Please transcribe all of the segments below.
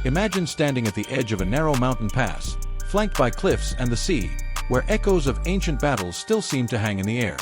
Imagine standing at the edge of a narrow mountain pass, flanked by cliffs and the sea, where echoes of ancient battles still seem to hang in the air.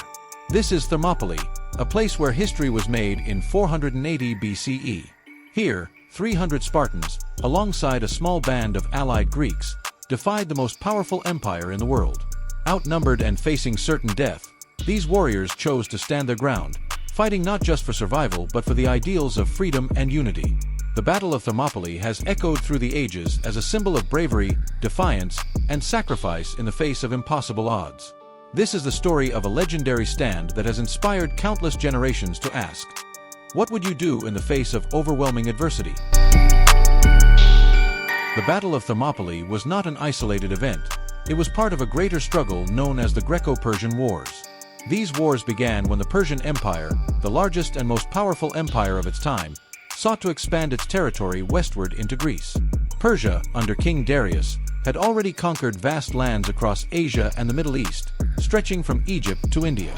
This is Thermopylae, a place where history was made in 480 BCE. Here, 300 Spartans, alongside a small band of allied Greeks, defied the most powerful empire in the world. Outnumbered and facing certain death, these warriors chose to stand their ground, fighting not just for survival but for the ideals of freedom and unity. The Battle of Thermopylae has echoed through the ages as a symbol of bravery, defiance, and sacrifice in the face of impossible odds. This is the story of a legendary stand that has inspired countless generations to ask, what would you do in the face of overwhelming adversity? The Battle of Thermopylae was not an isolated event. It was part of a greater struggle known as the Greco-Persian Wars. These wars began when the Persian Empire, the largest and most powerful empire of its time, sought to expand its territory westward into Greece. Persia, under King Darius, had already conquered vast lands across Asia and the Middle East, stretching from Egypt to India.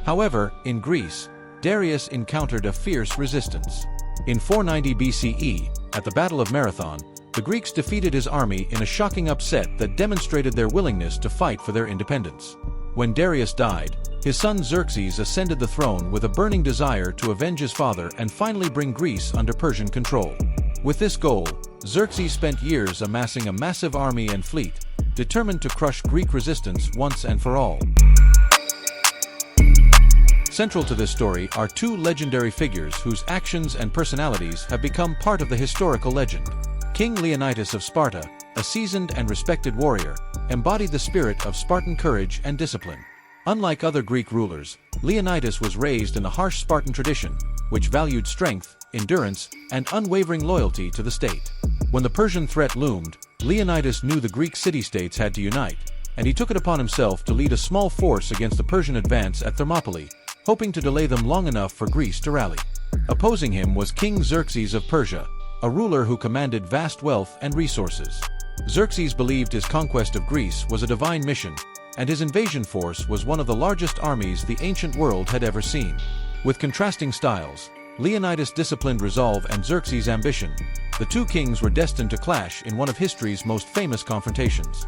However, in Greece, Darius encountered a fierce resistance. In 490 BCE, at the Battle of Marathon, the Greeks defeated his army in a shocking upset that demonstrated their willingness to fight for their independence. When Darius died, his son Xerxes ascended the throne with a burning desire to avenge his father and finally bring Greece under Persian control. With this goal, Xerxes spent years amassing a massive army and fleet, determined to crush Greek resistance once and for all. Central to this story are two legendary figures whose actions and personalities have become part of the historical legend. King Leonidas of Sparta, a seasoned and respected warrior, embodied the spirit of Spartan courage and discipline. Unlike other Greek rulers, Leonidas was raised in the harsh Spartan tradition, which valued strength, endurance, and unwavering loyalty to the state. When the Persian threat loomed, Leonidas knew the Greek city-states had to unite, and he took it upon himself to lead a small force against the Persian advance at Thermopylae, hoping to delay them long enough for Greece to rally. Opposing him was King Xerxes of Persia, a ruler who commanded vast wealth and resources. Xerxes believed his conquest of Greece was a divine mission, and his invasion force was one of the largest armies the ancient world had ever seen. With contrasting styles, Leonidas' disciplined resolve and Xerxes' ambition, the two kings were destined to clash in one of history's most famous confrontations.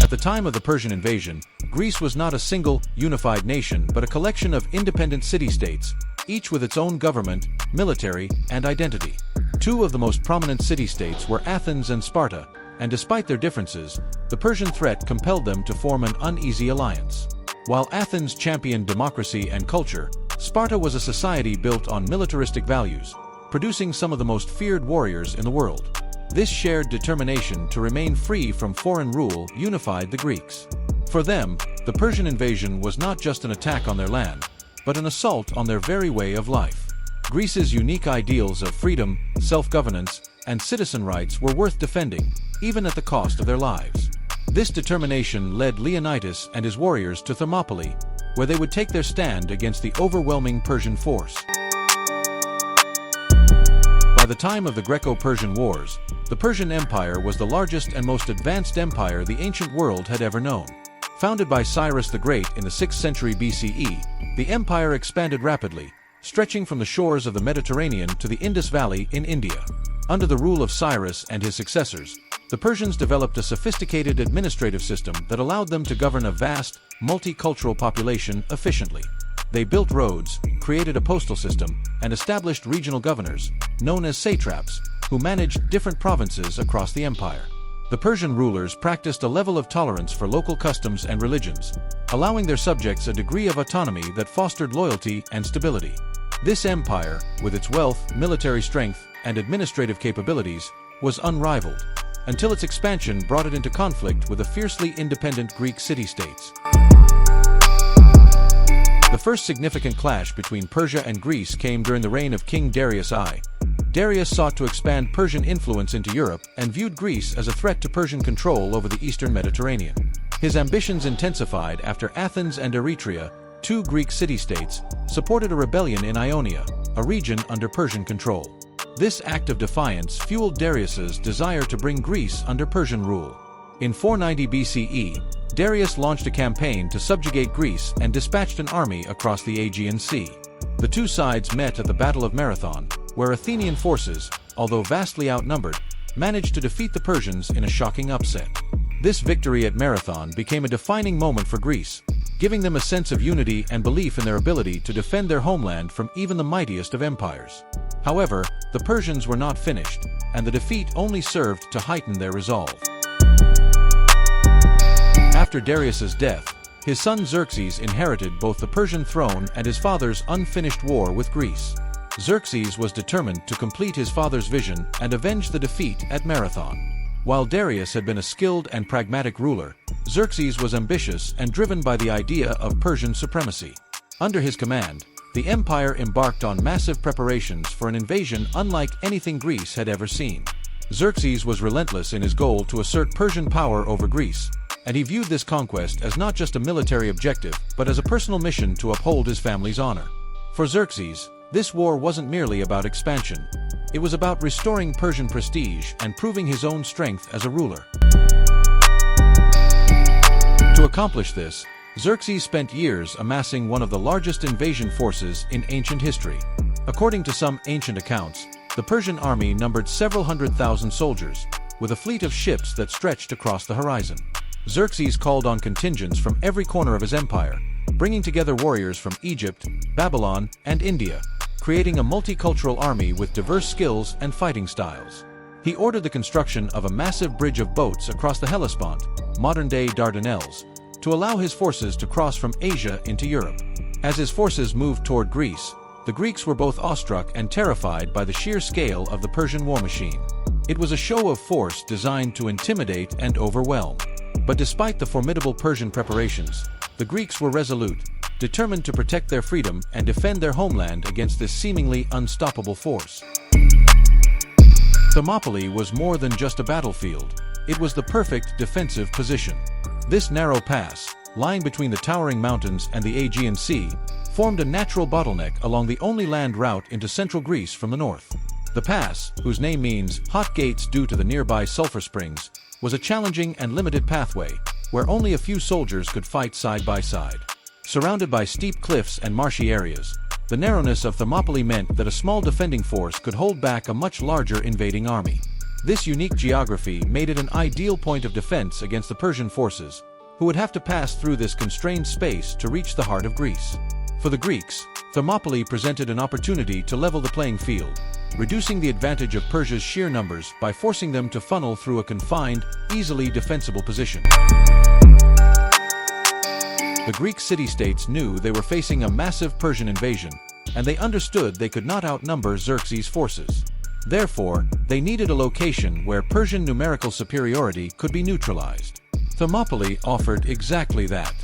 At the time of the Persian invasion, Greece was not a single, unified nation but a collection of independent city-states, each with its own government, military, and identity. Two of the most prominent city-states were Athens and Sparta, and despite their differences, the Persian threat compelled them to form an uneasy alliance. While Athens championed democracy and culture, Sparta was a society built on militaristic values, producing some of the most feared warriors in the world. This shared determination to remain free from foreign rule unified the Greeks. For them, the Persian invasion was not just an attack on their land, but an assault on their very way of life. Greece's unique ideals of freedom, self-governance, and citizen rights were worth defending, even at the cost of their lives. This determination led Leonidas and his warriors to Thermopylae, where they would take their stand against the overwhelming Persian force. By the time of the Greco-Persian Wars, the Persian Empire was the largest and most advanced empire the ancient world had ever known. Founded by Cyrus the Great in the 6th century BCE, the empire expanded rapidly, stretching from the shores of the Mediterranean to the Indus Valley in India. Under the rule of Cyrus and his successors, the Persians developed a sophisticated administrative system that allowed them to govern a vast, multicultural population efficiently. They built roads, created a postal system, and established regional governors, known as satraps, who managed different provinces across the empire. The Persian rulers practiced a level of tolerance for local customs and religions, allowing their subjects a degree of autonomy that fostered loyalty and stability. This empire, with its wealth, military strength, and administrative capabilities, was unrivaled, until its expansion brought it into conflict with the fiercely independent Greek city-states. The first significant clash between Persia and Greece came during the reign of King Darius I. Darius sought to expand Persian influence into Europe and viewed Greece as a threat to Persian control over the eastern Mediterranean. His ambitions intensified after Athens and Eretria, two Greek city-states, supported a rebellion in Ionia, a region under Persian control. This act of defiance fueled Darius's desire to bring Greece under Persian rule. In 490 BCE, Darius launched a campaign to subjugate Greece and dispatched an army across the Aegean Sea. The two sides met at the Battle of Marathon, where Athenian forces, although vastly outnumbered, managed to defeat the Persians in a shocking upset. This victory at Marathon became a defining moment for Greece, giving them a sense of unity and belief in their ability to defend their homeland from even the mightiest of empires. However, the Persians were not finished, and the defeat only served to heighten their resolve. After Darius's death, his son Xerxes inherited both the Persian throne and his father's unfinished war with Greece. Xerxes was determined to complete his father's vision and avenge the defeat at Marathon. While Darius had been a skilled and pragmatic ruler, Xerxes was ambitious and driven by the idea of Persian supremacy. Under his command, the empire embarked on massive preparations for an invasion unlike anything Greece had ever seen. Xerxes was relentless in his goal to assert Persian power over Greece, and he viewed this conquest as not just a military objective, but as a personal mission to uphold his family's honor. For Xerxes, this war wasn't merely about expansion. It was about restoring Persian prestige and proving his own strength as a ruler. To accomplish this, Xerxes spent years amassing one of the largest invasion forces in ancient history. According to some ancient accounts, the Persian army numbered several 100,000 soldiers, with a fleet of ships that stretched across the horizon. Xerxes called on contingents from every corner of his empire, bringing together warriors from Egypt, Babylon, and India, creating a multicultural army with diverse skills and fighting styles. He ordered the construction of a massive bridge of boats across the Hellespont, modern-day Dardanelles, to allow his forces to cross from Asia into Europe. As his forces moved toward Greece, the Greeks were both awestruck and terrified by the sheer scale of the Persian war machine. It was a show of force designed to intimidate and overwhelm. But despite the formidable Persian preparations, the Greeks were resolute, determined to protect their freedom and defend their homeland against this seemingly unstoppable force. Thermopylae was more than just a battlefield. It was the perfect defensive position. This narrow pass, lying between the towering mountains and the Aegean Sea, formed a natural bottleneck along the only land route into central Greece from the north. The pass, whose name means hot gates due to the nearby sulfur springs, was a challenging and limited pathway, where only a few soldiers could fight side by side. Surrounded by steep cliffs and marshy areas, the narrowness of Thermopylae meant that a small defending force could hold back a much larger invading army. This unique geography made it an ideal point of defense against the Persian forces, who would have to pass through this constrained space to reach the heart of Greece. For the Greeks, Thermopylae presented an opportunity to level the playing field, reducing the advantage of Persia's sheer numbers by forcing them to funnel through a confined, easily defensible position. The Greek city-states knew they were facing a massive Persian invasion, and they understood they could not outnumber Xerxes' forces. Therefore, they needed a location where Persian numerical superiority could be neutralized. Thermopylae offered exactly that.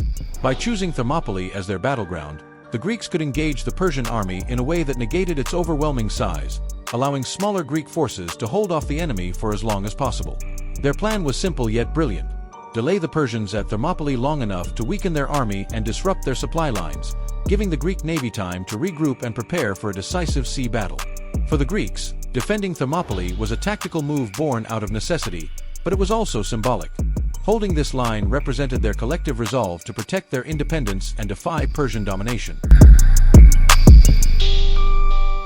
By choosing Thermopylae as their battleground, the Greeks could engage the Persian army in a way that negated its overwhelming size, allowing smaller Greek forces to hold off the enemy for as long as possible. Their plan was simple yet brilliant: delay the Persians at Thermopylae long enough to weaken their army and disrupt their supply lines, giving the Greek navy time to regroup and prepare for a decisive sea battle. For the Greeks, defending Thermopylae was a tactical move born out of necessity, but it was also symbolic. Holding this line represented their collective resolve to protect their independence and defy Persian domination.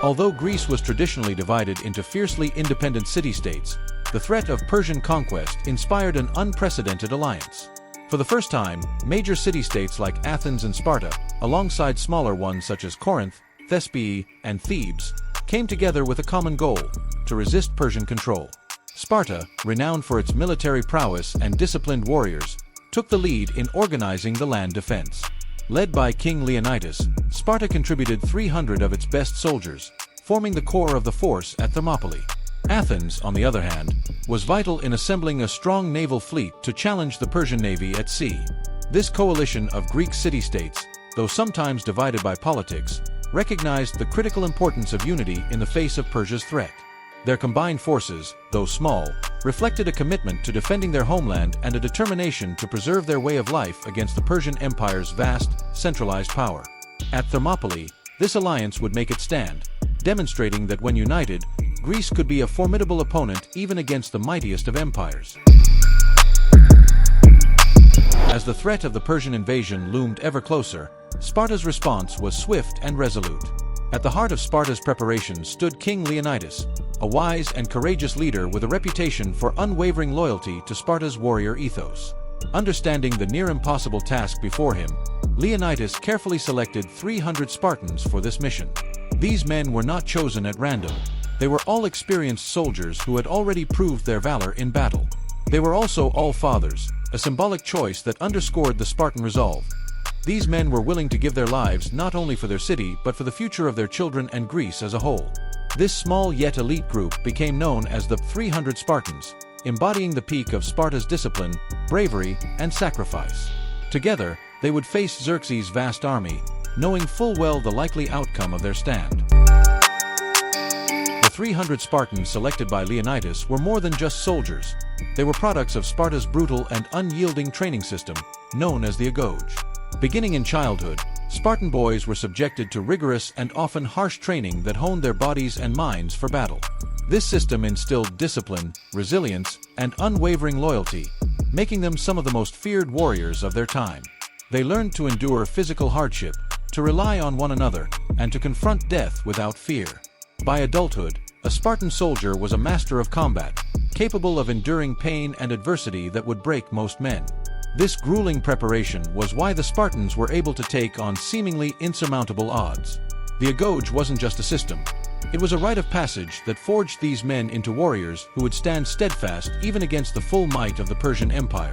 Although Greece was traditionally divided into fiercely independent city-states, the threat of Persian conquest inspired an unprecedented alliance. For the first time, major city-states like Athens and Sparta, alongside smaller ones such as Corinth, Thespii, and Thebes, came together with a common goal: to resist Persian control. Sparta, renowned for its military prowess and disciplined warriors, took the lead in organizing the land defense. Led by King Leonidas, Sparta contributed 300 of its best soldiers, forming the core of the force at Thermopylae. Athens, on the other hand, was vital in assembling a strong naval fleet to challenge the Persian navy at sea. This coalition of Greek city-states, though sometimes divided by politics, recognized the critical importance of unity in the face of Persia's threat. Their combined forces, though small, reflected a commitment to defending their homeland and a determination to preserve their way of life against the Persian Empire's vast, centralized power. At Thermopylae, this alliance would make it stand, demonstrating that when united, Greece could be a formidable opponent even against the mightiest of empires. As the threat of the Persian invasion loomed ever closer, Sparta's response was swift and resolute. At the heart of Sparta's preparations stood King Leonidas, a wise and courageous leader with a reputation for unwavering loyalty to Sparta's warrior ethos. Understanding the near-impossible task before him, Leonidas carefully selected 300 Spartans for this mission. These men were not chosen at random. They were all experienced soldiers who had already proved their valor in battle. They were also all fathers, a symbolic choice that underscored the Spartan resolve. These men were willing to give their lives not only for their city but for the future of their children and Greece as a whole. This small yet elite group became known as the 300 Spartans, embodying the peak of Sparta's discipline, bravery, and sacrifice. Together, they would face Xerxes' vast army, knowing full well the likely outcome of their stand. The 300 Spartans selected by Leonidas were more than just soldiers. They were products of Sparta's brutal and unyielding training system, known as the agoge. Beginning in childhood, Spartan boys were subjected to rigorous and often harsh training that honed their bodies and minds for battle. This system instilled discipline, resilience, and unwavering loyalty, making them some of the most feared warriors of their time. They learned to endure physical hardship, to rely on one another, and to confront death without fear. By adulthood, a Spartan soldier was a master of combat, capable of enduring pain and adversity that would break most men. This grueling preparation was why the Spartans were able to take on seemingly insurmountable odds. The agoge wasn't just a system. It was a rite of passage that forged these men into warriors who would stand steadfast even against the full might of the Persian Empire.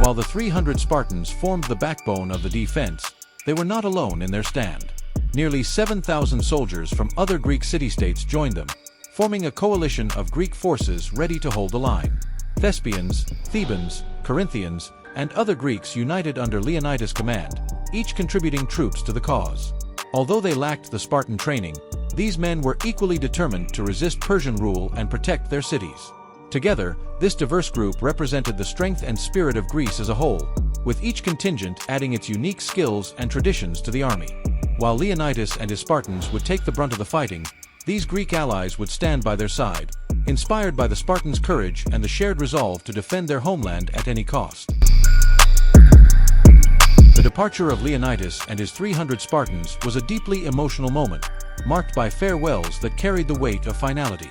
While the 300 Spartans formed the backbone of the defense, they were not alone in their stand. Nearly 7,000 soldiers from other Greek city-states joined them, forming a coalition of Greek forces ready to hold the line. Thespians, Thebans, Corinthians, and other Greeks united under Leonidas' command, each contributing troops to the cause. Although they lacked the Spartan training, these men were equally determined to resist Persian rule and protect their cities. Together, this diverse group represented the strength and spirit of Greece as a whole, with each contingent adding its unique skills and traditions to the army. While Leonidas and his Spartans would take the brunt of the fighting, these Greek allies would stand by their side, inspired by the Spartans' courage and the shared resolve to defend their homeland at any cost. The departure of Leonidas and his 300 Spartans was a deeply emotional moment, marked by farewells that carried the weight of finality.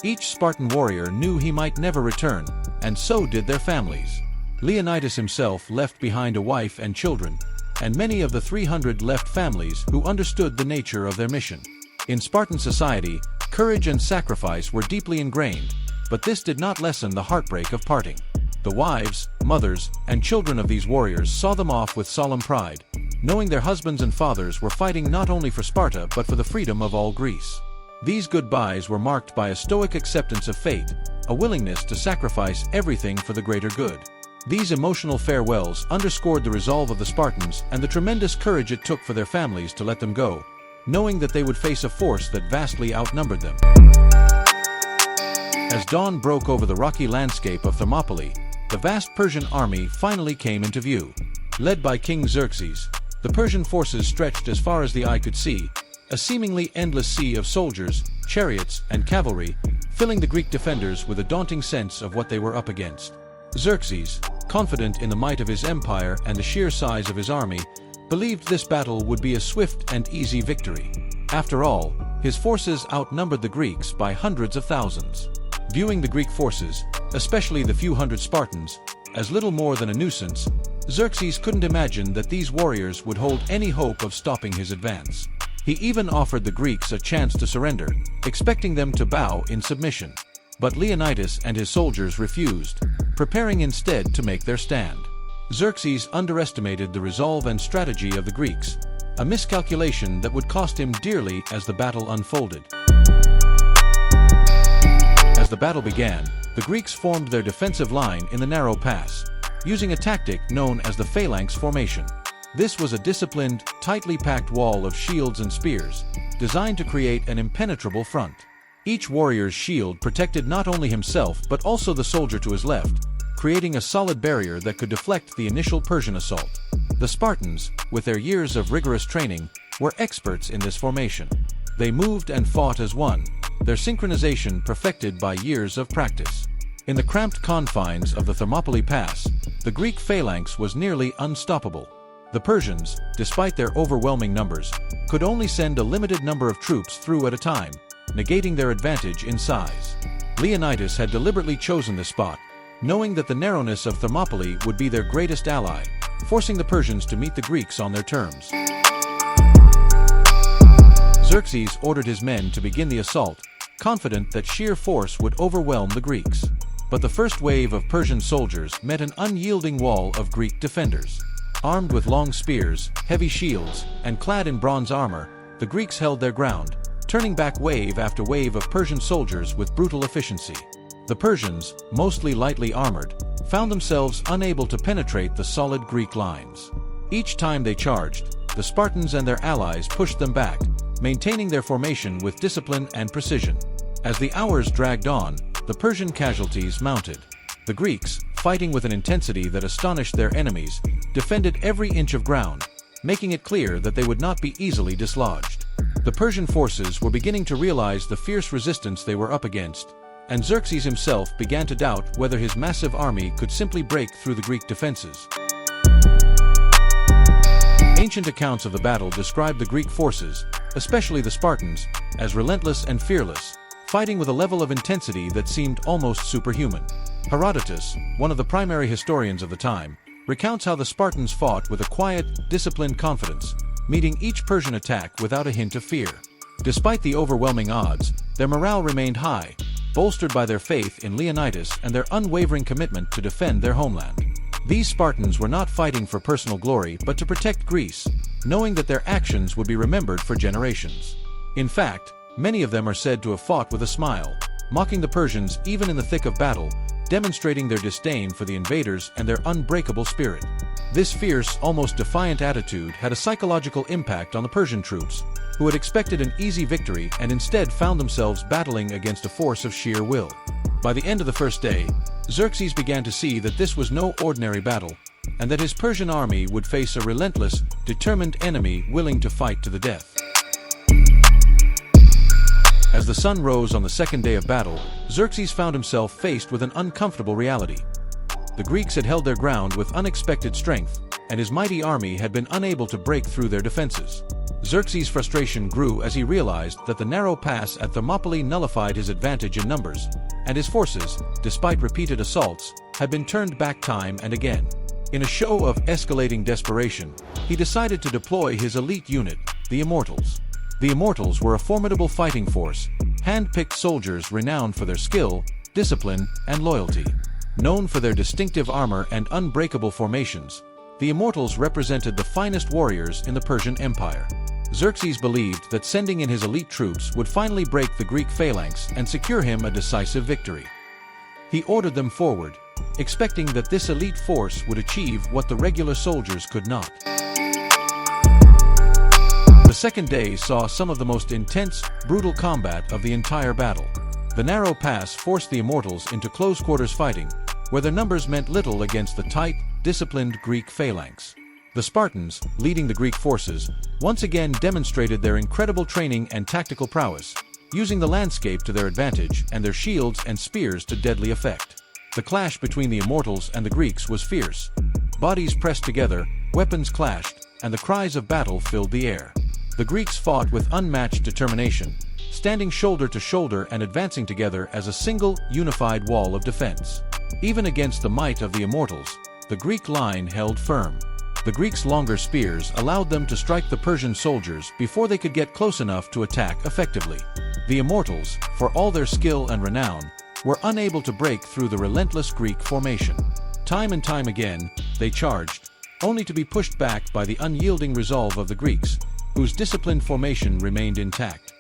Each Spartan warrior knew he might never return, and so did their families. Leonidas himself left behind a wife and children, and many of the 300 left families who understood the nature of their mission. In Spartan society, courage and sacrifice were deeply ingrained, but this did not lessen the heartbreak of parting. The wives, mothers, and children of these warriors saw them off with solemn pride, knowing their husbands and fathers were fighting not only for Sparta but for the freedom of all Greece. These goodbyes were marked by a stoic acceptance of fate, a willingness to sacrifice everything for the greater good. These emotional farewells underscored the resolve of the Spartans and the tremendous courage it took for their families to let them go, knowing that they would face a force that vastly outnumbered them. As dawn broke over the rocky landscape of Thermopylae, the vast Persian army finally came into view. Led by King Xerxes, the Persian forces stretched as far as the eye could see, a seemingly endless sea of soldiers, chariots, and cavalry, filling the Greek defenders with a daunting sense of what they were up against. Xerxes, confident in the might of his empire and the sheer size of his army, believed this battle would be a swift and easy victory. After all, his forces outnumbered the Greeks by hundreds of thousands. Viewing the Greek forces, especially the few hundred Spartans, as little more than a nuisance, Xerxes couldn't imagine that these warriors would hold any hope of stopping his advance. He even offered the Greeks a chance to surrender, expecting them to bow in submission. But Leonidas and his soldiers refused, preparing instead to make their stand. Xerxes underestimated the resolve and strategy of the Greeks, a miscalculation that would cost him dearly as the battle unfolded. As the battle began, the Greeks formed their defensive line in the narrow pass, using a tactic known as the phalanx formation. This was a disciplined, tightly packed wall of shields and spears, designed to create an impenetrable front. Each warrior's shield protected not only himself but also the soldier to his left, creating a solid barrier that could deflect the initial Persian assault. The Spartans, with their years of rigorous training, were experts in this formation. They moved and fought as one, their synchronization perfected by years of practice. In the cramped confines of the Thermopylae Pass, the Greek phalanx was nearly unstoppable. The Persians, despite their overwhelming numbers, could only send a limited number of troops through at a time, negating their advantage in size. Leonidas had deliberately chosen this spot, knowing that the narrowness of Thermopylae would be their greatest ally, forcing the Persians to meet the Greeks on their terms. Xerxes ordered his men to begin the assault, confident that sheer force would overwhelm the Greeks. But the first wave of Persian soldiers met an unyielding wall of Greek defenders. Armed with long spears, heavy shields, and clad in bronze armor, the Greeks held their ground, turning back wave after wave of Persian soldiers with brutal efficiency. The Persians, mostly lightly armored, found themselves unable to penetrate the solid Greek lines. Each time they charged, the Spartans and their allies pushed them back, maintaining their formation with discipline and precision. As the hours dragged on, the Persian casualties mounted. The Greeks, fighting with an intensity that astonished their enemies, defended every inch of ground, making it clear that they would not be easily dislodged. The Persian forces were beginning to realize the fierce resistance they were up against, and Xerxes himself began to doubt whether his massive army could simply break through the Greek defenses. Ancient accounts of the battle describe the Greek forces, especially the Spartans, as relentless and fearless, fighting with a level of intensity that seemed almost superhuman. Herodotus, one of the primary historians of the time, recounts how the Spartans fought with a quiet, disciplined confidence, meeting each Persian attack without a hint of fear. Despite the overwhelming odds, their morale remained high, bolstered by their faith in Leonidas and their unwavering commitment to defend their homeland. These Spartans were not fighting for personal glory but to protect Greece, knowing that their actions would be remembered for generations. In fact, many of them are said to have fought with a smile, mocking the Persians even in the thick of battle, demonstrating their disdain for the invaders and their unbreakable spirit. This fierce, almost defiant attitude had a psychological impact on the Persian troops, who had expected an easy victory and instead found themselves battling against a force of sheer will. By the end of the first day, Xerxes began to see that this was no ordinary battle, and that his Persian army would face a relentless, determined enemy willing to fight to the death. As the sun rose on the second day of battle, Xerxes found himself faced with an uncomfortable reality. The Greeks had held their ground with unexpected strength, and his mighty army had been unable to break through their defenses. Xerxes' frustration grew as he realized that the narrow pass at Thermopylae nullified his advantage in numbers, and his forces, despite repeated assaults, had been turned back time and again. In a show of escalating desperation, he decided to deploy his elite unit, the Immortals. The Immortals were a formidable fighting force, hand-picked soldiers renowned for their skill, discipline, and loyalty. Known for their distinctive armor and unbreakable formations, the Immortals represented the finest warriors in the Persian Empire. Xerxes believed that sending in his elite troops would finally break the Greek phalanx and secure him a decisive victory. He ordered them forward, expecting that this elite force would achieve what the regular soldiers could not. The second day saw some of the most intense, brutal combat of the entire battle. The narrow pass forced the Immortals into close-quarters fighting, where their numbers meant little against the tight, disciplined Greek phalanx. The Spartans, leading the Greek forces, once again demonstrated their incredible training and tactical prowess, using the landscape to their advantage and their shields and spears to deadly effect. The clash between the Immortals and the Greeks was fierce. Bodies pressed together, weapons clashed, and the cries of battle filled the air. The Greeks fought with unmatched determination, standing shoulder to shoulder and advancing together as a single, unified wall of defense. Even against the might of the Immortals, the Greek line held firm. The Greeks' longer spears allowed them to strike the Persian soldiers before they could get close enough to attack effectively. The Immortals, for all their skill and renown, were unable to break through the relentless Greek formation. Time and time again, they charged, only to be pushed back by the unyielding resolve of the Greeks, whose disciplined formation remained intact.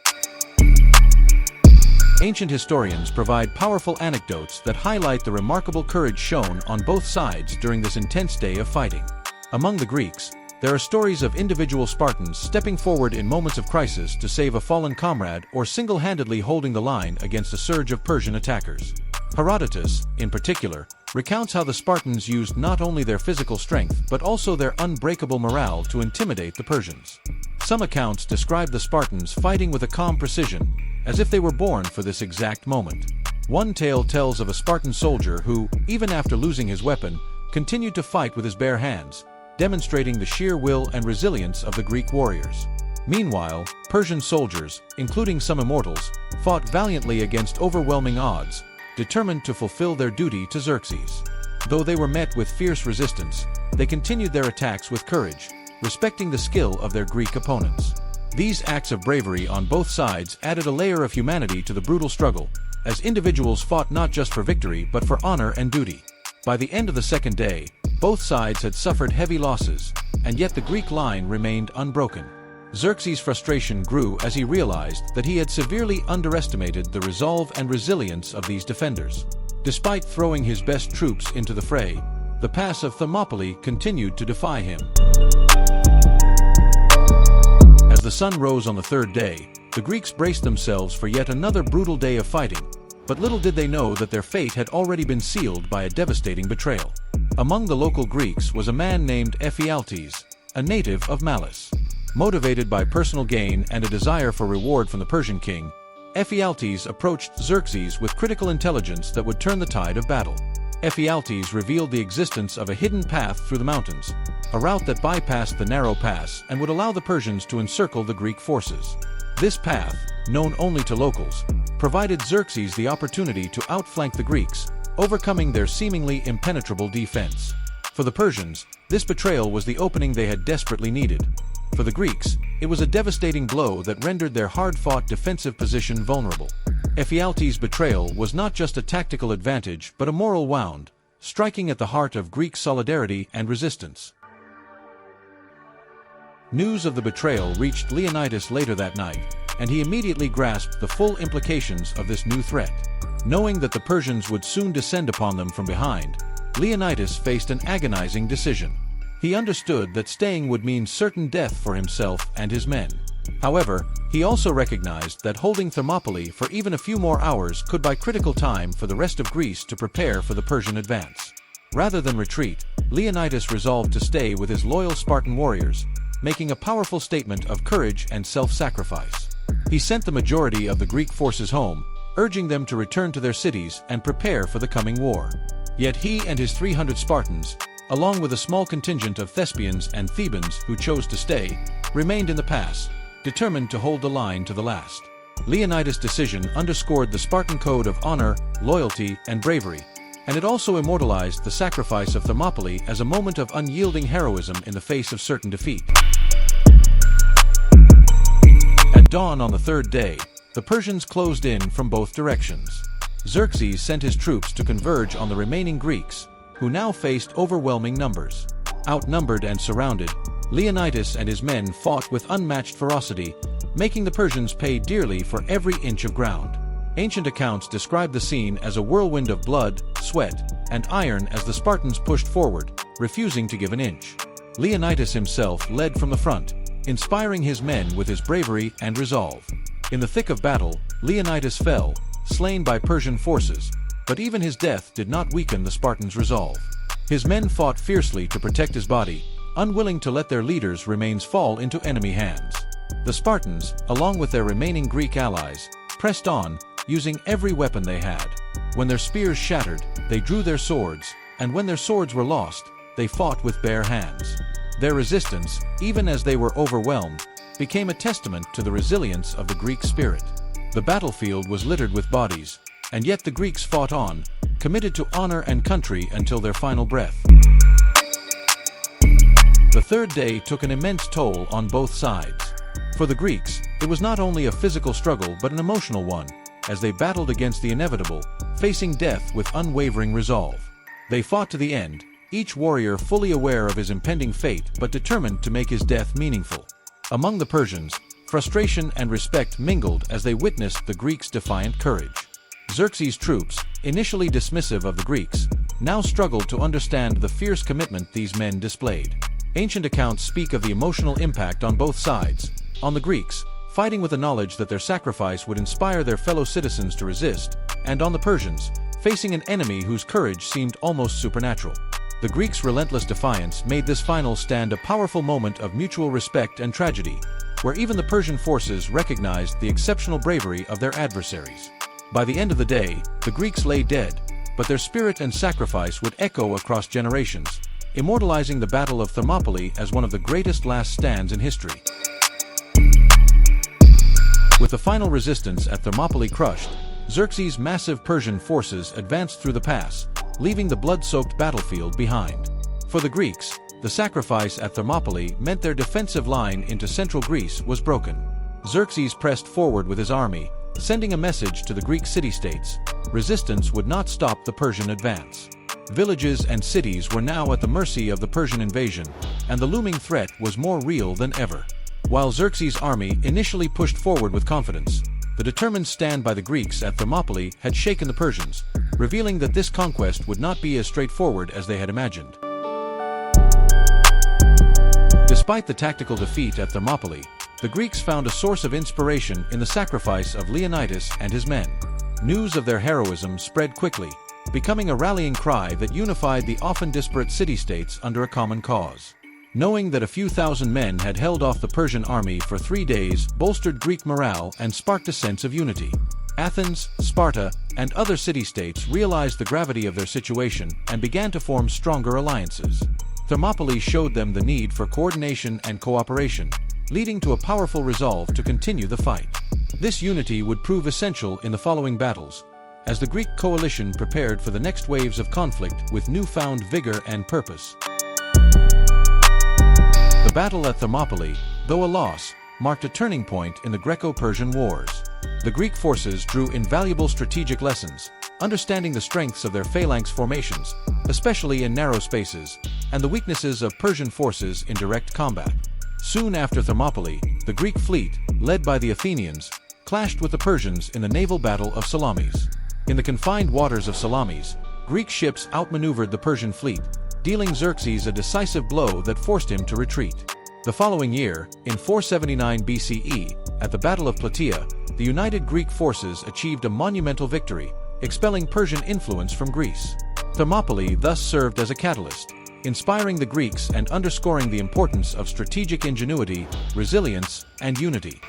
Ancient historians provide powerful anecdotes that highlight the remarkable courage shown on both sides during this intense day of fighting. Among the Greeks, there are stories of individual Spartans stepping forward in moments of crisis to save a fallen comrade or single-handedly holding the line against a surge of Persian attackers. Herodotus, in particular, recounts how the Spartans used not only their physical strength but also their unbreakable morale to intimidate the Persians. Some accounts describe the Spartans fighting with a calm precision, as if they were born for this exact moment. One tale tells of a Spartan soldier who, even after losing his weapon, continued to fight with his bare hands, demonstrating the sheer will and resilience of the Greek warriors. Meanwhile, Persian soldiers, including some immortals, fought valiantly against overwhelming odds, determined to fulfill their duty to Xerxes. Though they were met with fierce resistance, they continued their attacks with courage, respecting the skill of their Greek opponents. These acts of bravery on both sides added a layer of humanity to the brutal struggle, as individuals fought not just for victory but for honor and duty. By the end of the second day, both sides had suffered heavy losses, and yet the Greek line remained unbroken. Xerxes' frustration grew as he realized that he had severely underestimated the resolve and resilience of these defenders. Despite throwing his best troops into the fray, the pass of Thermopylae continued to defy him. As the sun rose on the third day, the Greeks braced themselves for yet another brutal day of fighting, but little did they know that their fate had already been sealed by a devastating betrayal. Among the local Greeks was a man named Ephialtes, a native of Malice. Motivated by personal gain and a desire for reward from the Persian king, Ephialtes approached Xerxes with critical intelligence that would turn the tide of battle. Ephialtes revealed the existence of a hidden path through the mountains, a route that bypassed the narrow pass and would allow the Persians to encircle the Greek forces. This path, known only to locals, provided Xerxes the opportunity to outflank the Greeks, overcoming their seemingly impenetrable defense. For the Persians, this betrayal was the opening they had desperately needed. For the Greeks, it was a devastating blow that rendered their hard-fought defensive position vulnerable. Ephialtes' betrayal was not just a tactical advantage but a moral wound, striking at the heart of Greek solidarity and resistance. News of the betrayal reached Leonidas later that night, and he immediately grasped the full implications of this new threat. Knowing that the Persians would soon descend upon them from behind, Leonidas faced an agonizing decision. He understood that staying would mean certain death for himself and his men. However, he also recognized that holding Thermopylae for even a few more hours could buy critical time for the rest of Greece to prepare for the Persian advance. Rather than retreat, Leonidas resolved to stay with his loyal Spartan warriors, making a powerful statement of courage and self-sacrifice. He sent the majority of the Greek forces home, urging them to return to their cities and prepare for the coming war. Yet he and his 300 Spartans, along with a small contingent of Thespians and Thebans who chose to stay, remained in the pass, determined to hold the line to the last. Leonidas' decision underscored the Spartan code of honor, loyalty, and bravery, and it also immortalized the sacrifice of Thermopylae as a moment of unyielding heroism in the face of certain defeat. At dawn on the third day, the Persians closed in from both directions. Xerxes sent his troops to converge on the remaining Greeks, who now faced overwhelming numbers. Outnumbered and surrounded, Leonidas and his men fought with unmatched ferocity, making the Persians pay dearly for every inch of ground. Ancient accounts describe the scene as a whirlwind of blood, sweat, and iron as the Spartans pushed forward, refusing to give an inch. Leonidas himself led from the front, inspiring his men with his bravery and resolve. In the thick of battle, Leonidas fell, slain by Persian forces, but even his death did not weaken the Spartans' resolve. His men fought fiercely to protect his body, unwilling to let their leaders' remains fall into enemy hands. The Spartans, along with their remaining Greek allies, pressed on, using every weapon they had. When their spears shattered, they drew their swords, and when their swords were lost, they fought with bare hands. Their resistance, even as they were overwhelmed, became a testament to the resilience of the Greek spirit. The battlefield was littered with bodies, and yet the Greeks fought on, committed to honor and country until their final breath. The third day took an immense toll on both sides. For the Greeks, it was not only a physical struggle but an emotional one, as they battled against the inevitable, facing death with unwavering resolve. They fought to the end, each warrior fully aware of his impending fate but determined to make his death meaningful. Among the Persians, frustration and respect mingled as they witnessed the Greeks' defiant courage. Xerxes' troops, initially dismissive of the Greeks, now struggled to understand the fierce commitment these men displayed. Ancient accounts speak of the emotional impact on both sides. On the Greeks, fighting with the knowledge that their sacrifice would inspire their fellow citizens to resist, and on the Persians, facing an enemy whose courage seemed almost supernatural. The Greeks' relentless defiance made this final stand a powerful moment of mutual respect and tragedy, where even the Persian forces recognized the exceptional bravery of their adversaries. By the end of the day, the Greeks lay dead, but their spirit and sacrifice would echo across generations, immortalizing the Battle of Thermopylae as one of the greatest last stands in history. With the final resistance at Thermopylae crushed, Xerxes' massive Persian forces advanced through the pass, leaving the blood-soaked battlefield behind. For the Greeks, the sacrifice at Thermopylae meant their defensive line into central Greece was broken. Xerxes pressed forward with his army, sending a message to the Greek city-states: resistance would not stop the Persian advance. Villages and cities were now at the mercy of the Persian invasion, and the looming threat was more real than ever. While Xerxes' army initially pushed forward with confidence, the determined stand by the Greeks at Thermopylae had shaken the Persians, revealing that this conquest would not be as straightforward as they had imagined. Despite the tactical defeat at Thermopylae, the Greeks found a source of inspiration in the sacrifice of Leonidas and his men. News of their heroism spread quickly, becoming a rallying cry that unified the often disparate city-states under a common cause. Knowing that a few thousand men had held off the Persian army for 3 days bolstered Greek morale and sparked a sense of unity. Athens, Sparta, and other city-states realized the gravity of their situation and began to form stronger alliances. Thermopylae showed them the need for coordination and cooperation, leading to a powerful resolve to continue the fight. This unity would prove essential in the following battles, as the Greek coalition prepared for the next waves of conflict with newfound vigor and purpose. The battle at Thermopylae, though a loss, marked a turning point in the Greco-Persian Wars. The Greek forces drew invaluable strategic lessons, understanding the strengths of their phalanx formations, especially in narrow spaces, and the weaknesses of Persian forces in direct combat. Soon after Thermopylae, the Greek fleet, led by the Athenians, clashed with the Persians in the naval battle of Salamis. In the confined waters of Salamis, Greek ships outmaneuvered the Persian fleet, dealing Xerxes a decisive blow that forced him to retreat. The following year, in 479 BCE, at the Battle of Plataea, the united Greek forces achieved a monumental victory, expelling Persian influence from Greece. Thermopylae thus served as a catalyst, inspiring the Greeks and underscoring the importance of strategic ingenuity, resilience, and unity.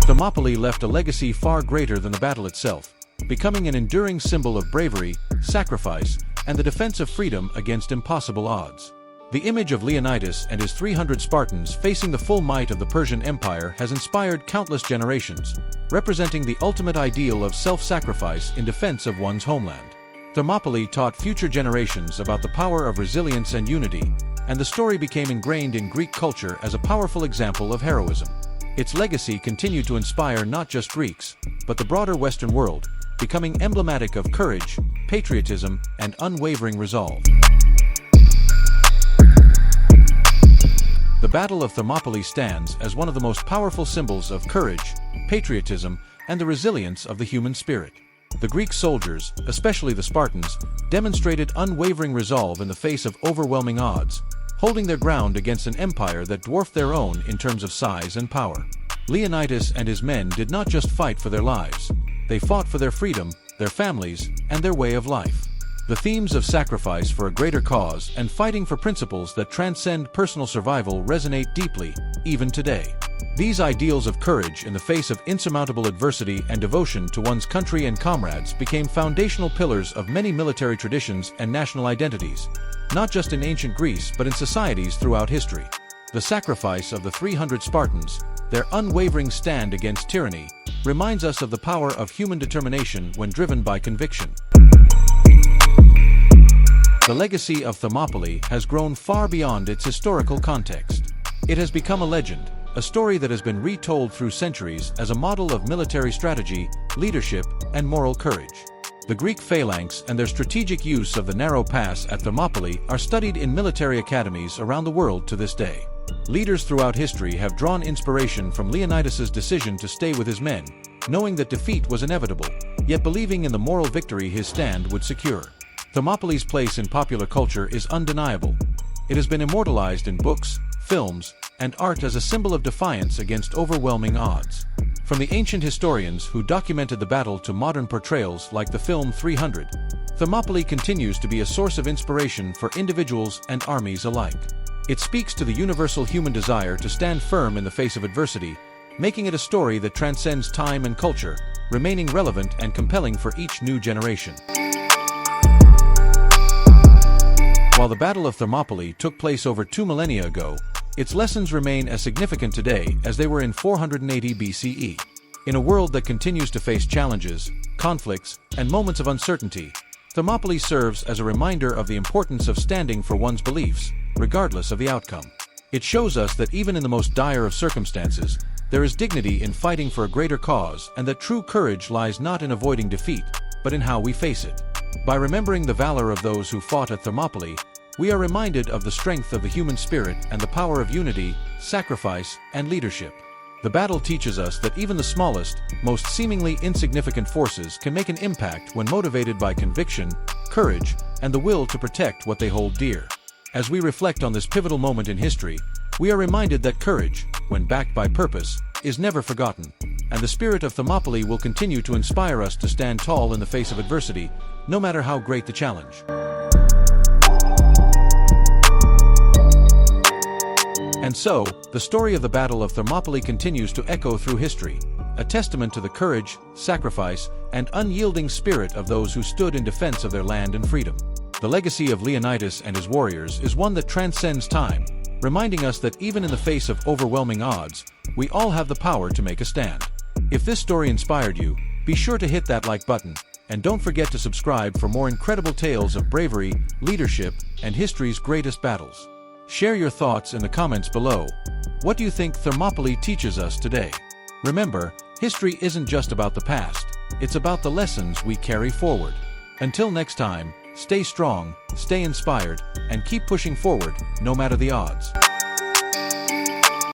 Thermopylae left a legacy far greater than the battle itself, becoming an enduring symbol of bravery, sacrifice, and the defense of freedom against impossible odds. The image of Leonidas and his 300 Spartans facing the full might of the Persian Empire has inspired countless generations, representing the ultimate ideal of self-sacrifice in defense of one's homeland. Thermopylae taught future generations about the power of resilience and unity, and the story became ingrained in Greek culture as a powerful example of heroism. Its legacy continued to inspire not just Greeks, but the broader Western world, becoming emblematic of courage, patriotism, and unwavering resolve. The Battle of Thermopylae stands as one of the most powerful symbols of courage, patriotism, and the resilience of the human spirit. The Greek soldiers, especially the Spartans, demonstrated unwavering resolve in the face of overwhelming odds, holding their ground against an empire that dwarfed their own in terms of size and power. Leonidas and his men did not just fight for their lives. They fought for their freedom, their families, and their way of life. The themes of sacrifice for a greater cause and fighting for principles that transcend personal survival resonate deeply, even today. These ideals of courage in the face of insurmountable adversity and devotion to one's country and comrades became foundational pillars of many military traditions and national identities, not just in ancient Greece but in societies throughout history. The sacrifice of the 300 Spartans, their unwavering stand against tyranny, reminds us of the power of human determination when driven by conviction. The legacy of Thermopylae has grown far beyond its historical context. It has become a legend, a story that has been retold through centuries as a model of military strategy, leadership, and moral courage. The Greek phalanx and their strategic use of the narrow pass at Thermopylae are studied in military academies around the world to this day. Leaders throughout history have drawn inspiration from Leonidas's decision to stay with his men, knowing that defeat was inevitable, yet believing in the moral victory his stand would secure. Thermopylae's place in popular culture is undeniable. It has been immortalized in books, films, and art as a symbol of defiance against overwhelming odds. From the ancient historians who documented the battle to modern portrayals like the film 300, Thermopylae continues to be a source of inspiration for individuals and armies alike. It speaks to the universal human desire to stand firm in the face of adversity, making it a story that transcends time and culture, remaining relevant and compelling for each new generation. While the Battle of Thermopylae took place over 2 millennia ago, its lessons remain as significant today as they were in 480 BCE. In a world that continues to face challenges, conflicts, and moments of uncertainty, Thermopylae serves as a reminder of the importance of standing for one's beliefs, regardless of the outcome. It shows us that even in the most dire of circumstances, there is dignity in fighting for a greater cause, and that true courage lies not in avoiding defeat, but in how we face it. By remembering the valor of those who fought at Thermopylae, we are reminded of the strength of the human spirit and the power of unity, sacrifice, and leadership. The battle teaches us that even the smallest, most seemingly insignificant forces can make an impact when motivated by conviction, courage, and the will to protect what they hold dear. As we reflect on this pivotal moment in history, we are reminded that courage, when backed by purpose, is never forgotten, and the spirit of Thermopylae will continue to inspire us to stand tall in the face of adversity, no matter how great the challenge. And so, the story of the Battle of Thermopylae continues to echo through history, a testament to the courage, sacrifice, and unyielding spirit of those who stood in defense of their land and freedom. The legacy of Leonidas and his warriors is one that transcends time, reminding us that even in the face of overwhelming odds, we all have the power to make a stand. If this story inspired you, be sure to hit that like button, and don't forget to subscribe for more incredible tales of bravery, leadership, and history's greatest battles. Share your thoughts in the comments below. What do you think Thermopylae teaches us today? Remember, history isn't just about the past, it's about the lessons we carry forward. Until next time, stay strong, stay inspired, and keep pushing forward, no matter the odds.